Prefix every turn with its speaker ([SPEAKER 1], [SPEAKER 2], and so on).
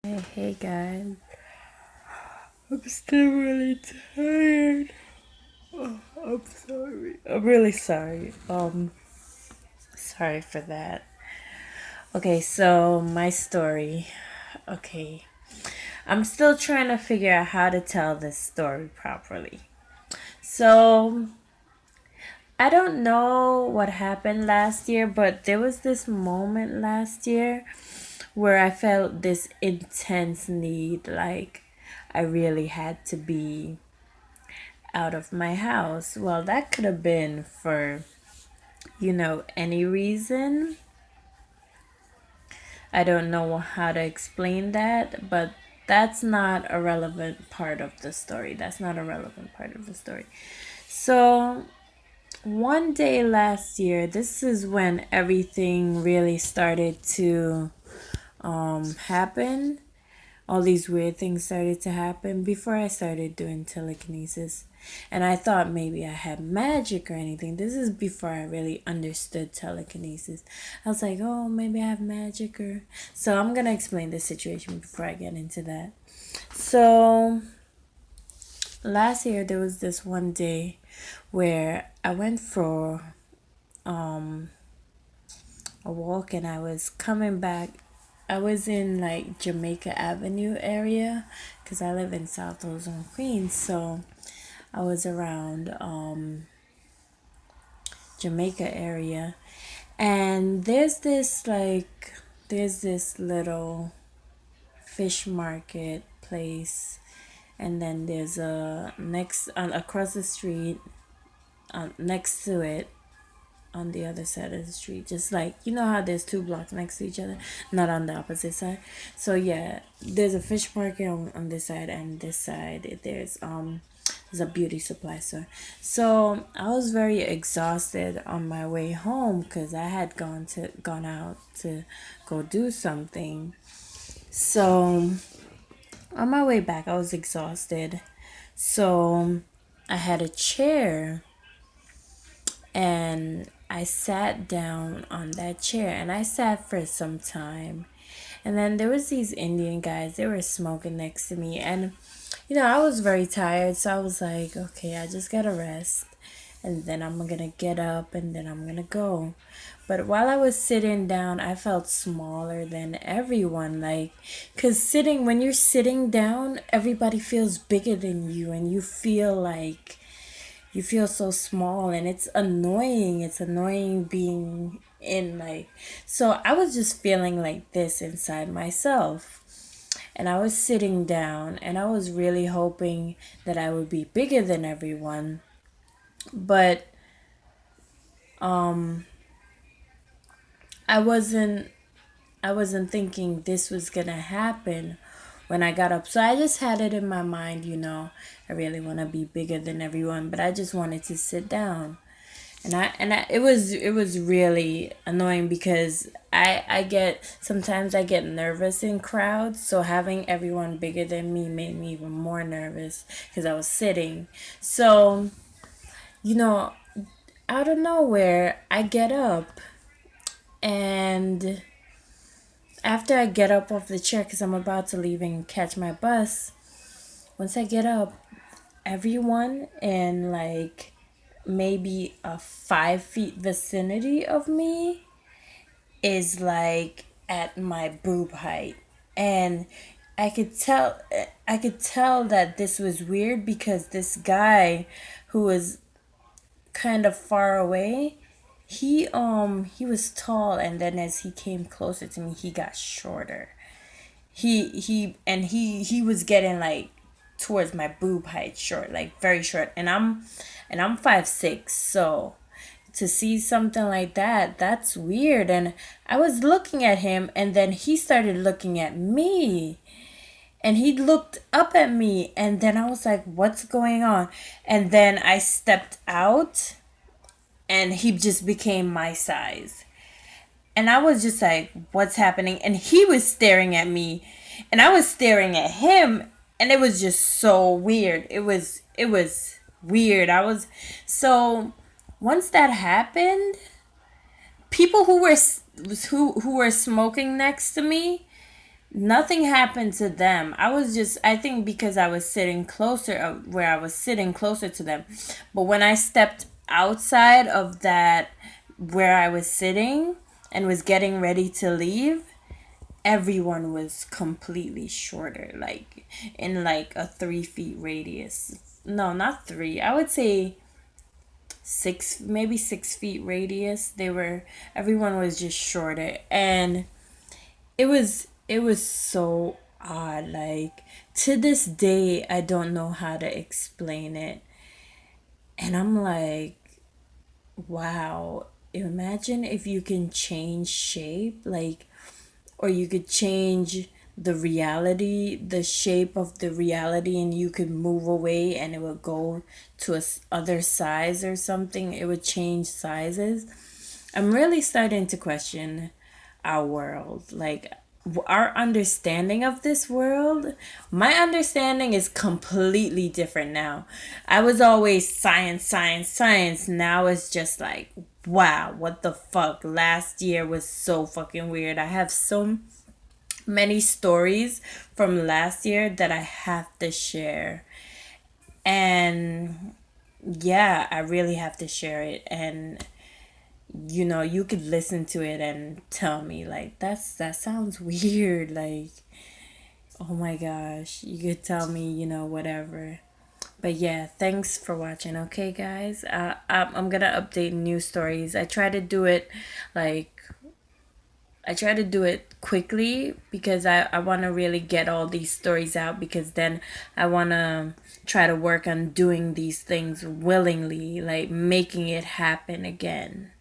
[SPEAKER 1] Hey guys, I'm still really tired. I'm sorry. I'm really sorry. Sorry for that. Okay, so my story. Okay, I'm still trying to figure out how to tell this story properly. So, I don't know what happened last year, but there was this moment last year where I felt this intense need, like I really had to be out of my house. Well, that could have been for, any reason. I don't know how to explain that, but that's not a relevant part of the story. That's not a relevant part of the story. So, one day last year, this is when everything really started to happen. All these weird things started to happen before I started doing telekinesis. And I thought maybe I had magic or anything. This is before I really understood telekinesis. I was like, oh, maybe I have magic or. So I'm going to explain the situation before I get into that. So last year, there was this one day where I went for um, a walk and I was coming back. I was in like Jamaica Avenue area because I live in South Ozone, Queens. So I was around Jamaica area, and there's this little fish market place, and then there's a next across the street, next to it, on the other side of the street, just like how there's two blocks next to each other, not on the opposite side. So yeah, there's a fish market on this side, and this side there's a beauty supply store. So I was very exhausted on my way home because I had gone out to go do something. So on my way back, I was exhausted. So I had a chair and I sat down on that chair and I sat for some time. And then there was these Indian guys, they were smoking next to me, and I was very tired, so I was like, okay, I just gotta rest, and then I'm gonna get up and then I'm gonna go. But while I was sitting down, I felt smaller than everyone, like, cuz when you're sitting down, everybody feels bigger than you and you feel so small, and it's annoying being in, like, so I was just feeling like this inside myself, and I was sitting down and I was really hoping that I would be bigger than everyone. But i wasn't I wasn't thinking this was gonna happen when I got up. So I just had it in my mind, I really want to be bigger than everyone, but I just wanted to sit down. It was really annoying because I get sometimes I get nervous in crowds, so having everyone bigger than me made me even more nervous because I was sitting. So, you know, out of nowhere, I get up, and after I get up off the chair because I'm about to leave and catch my bus, once I get up, everyone in like maybe a 5 feet vicinity of me is like at my boob height. And I could tell that this was weird because this guy who was kind of far away, he was tall, and then as he came closer to me, he got shorter. He was getting like towards my boob height, short, like very short, and I'm 5'6", so to see something like that, that's weird. And I was looking at him, and then he started looking at me, and he looked up at me, and then I was like, what's going on? And then I stepped out, and he just became my size. And I was just like, what's happening? And he was staring at me, and I was staring at him, and it was just so weird. It was weird. I was so once that happened, people who were smoking next to me, Nothing happened to them. I was just, I think because I was sitting closer, where I was sitting closer to them. But when I stepped outside of that, where I was sitting and was getting ready to leave, everyone was completely shorter, like in like a 3 feet radius. No, not three. I would say six, maybe 6 feet radius. Everyone was just shorter. And it was so odd. Like, to this day, I don't know how to explain it. And I'm like, wow, imagine if you can change shape, like, or you could change the shape of the reality, and you could move away and it would go to other size or something. It would change sizes. I'm really starting to question our world, like our understanding of this world. My understanding is completely different now. I was always science, science, science. Now it's just like, wow, what the fuck? Last year was so fucking weird. I have so many stories from last year that I have to share. And yeah, I really have to share it. And you could listen to it and tell me like that sounds weird, like, oh my gosh. You could tell me, whatever. But yeah, thanks for watching. Okay, guys, I'm gonna update new stories. Like I try to do it quickly because I want to really get all these stories out, because then I want to try to work on doing these things willingly, like making it happen again.